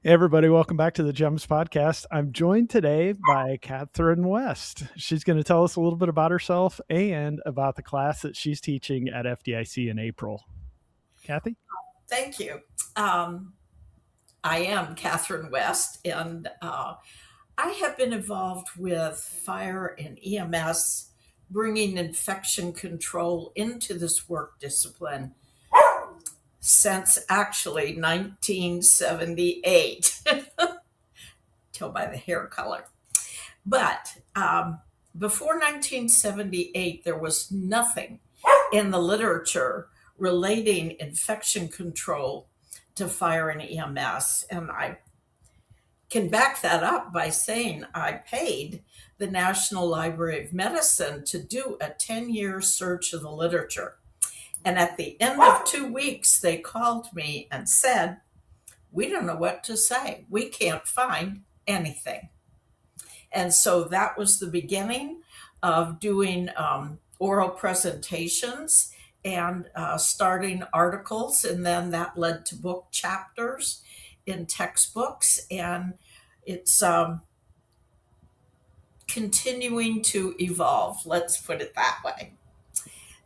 Hey everybody, welcome back to the GEMS podcast. I'm joined today by Katherine West. She's going to tell us a little bit about herself and about the class that she's teaching at FDIC in April. Kathy? Thank you. Um, I am Katherine West, and I have been involved with fire and EMS, bringing infection control into this work discipline since actually 1978. Tell by the hair color. But before 1978, there was nothing in the literature relating infection control to fire and EMS. And I can back that up by saying I paid the National Library of Medicine to do a 10-year search of the literature. And at the end of 2 weeks, they called me and said, "We don't know what to say. We can't find anything." And so that was the beginning of doing oral presentations and starting articles. And then that led to book chapters in textbooks. And it's continuing to evolve, let's put it that way.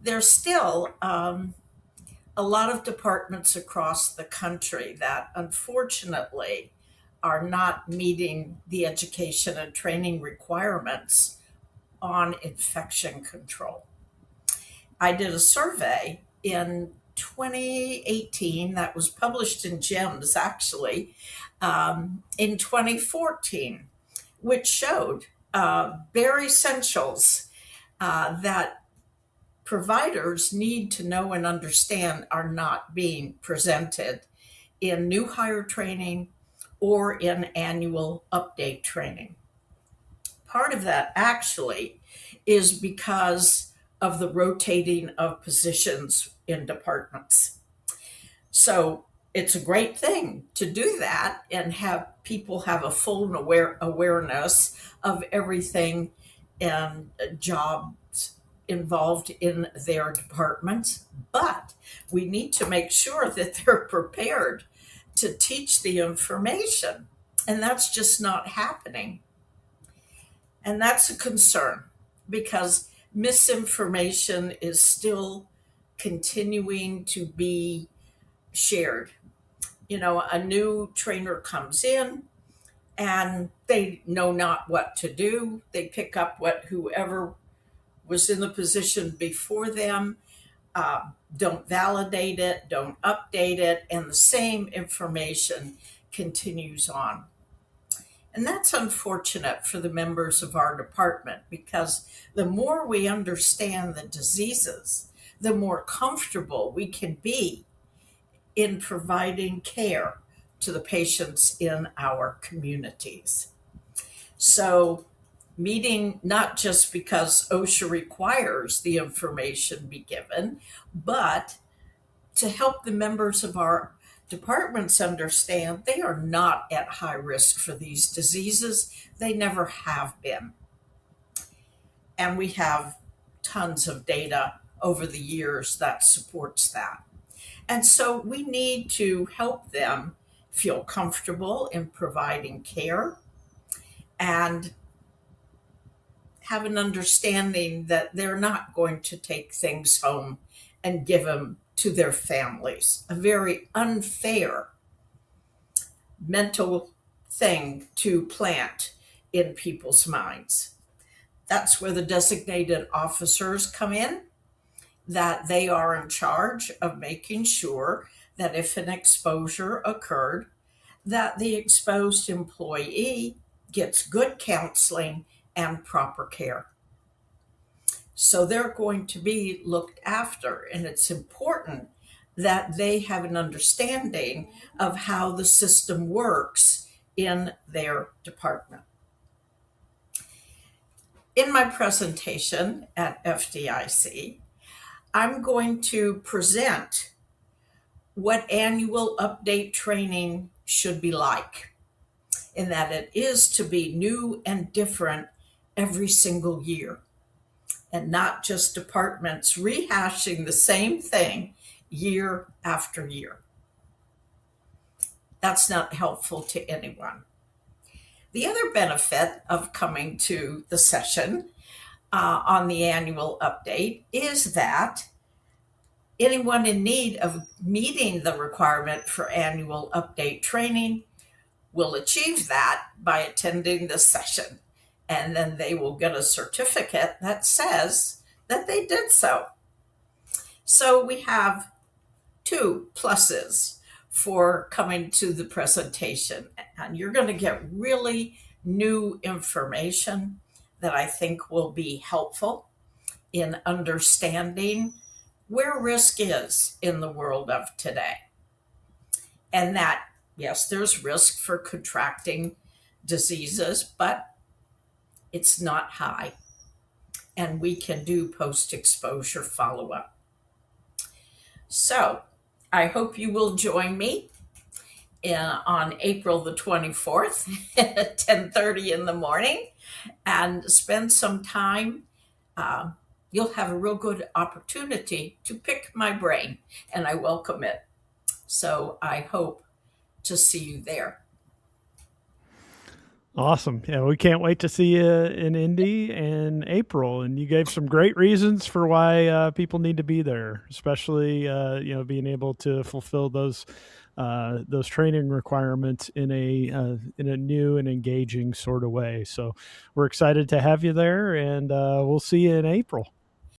There's still a lot of departments across the country that unfortunately are not meeting the education and training requirements on infection control. I did a survey in 2018 that was published in GEMS actually in 2014, which showed bare essentials that providers need to know and understand are not being presented in new hire training or in annual update training. Part of that actually is because of the rotating of positions in departments. So it's a great thing to do that and have people have a full awareness of everything and jobs involved in their departments. But we need to make sure that they're prepared to teach the information. And that's just not happening. And that's a concern because misinformation is still continuing to be shared. You know, a new trainer comes in and they know not what to do. They pick up what whoever was in the position before them, don't validate it, don't update it, and the same information continues on. And that's unfortunate for the members of our department because the more we understand the diseases, the more comfortable we can be in providing care to the patients in our communities. So, meeting not just because OSHA requires the information be given, but to help the members of our departments understand they are not at high risk for these diseases. They never have been. And we have tons of data over the years that supports that. And so we need to help them feel comfortable in providing care and have an understanding that they're not going to take things home and give them to their families. A very unfair mental thing to plant in people's minds. That's where the designated officers come in, that they are in charge of making sure that if an exposure occurred, that the exposed employee gets good counseling and proper care. So they're going to be looked after, and it's important that they have an understanding of how the system works in their department. In my presentation at FDIC, I'm going to present what annual update training should be like, in that it is to be new and different every single year, and not just departments rehashing the same thing year after year. That's not helpful to anyone. The other benefit of coming to the session on the annual update is that anyone in need of meeting the requirement for annual update training will achieve that by attending the session. And then they will get a certificate that says that they did so. So we have two pluses for coming to the presentation. And you're going to get really new information that I think will be helpful in understanding where risk is in the world of today. And that, yes, there's risk for contracting diseases, but it's not high. And we can do post exposure follow up. So I hope you will join me on April the 24th at 10:30 in the morning and spend some time. You'll have a real good opportunity to pick my brain, and I welcome it. So I hope to see you there. Awesome. Yeah, we can't wait to see you in Indy in April. And you gave some great reasons for why people need to be there, especially being able to fulfill those training requirements in a new and engaging sort of way. So we're excited to have you there, and we'll see you in April.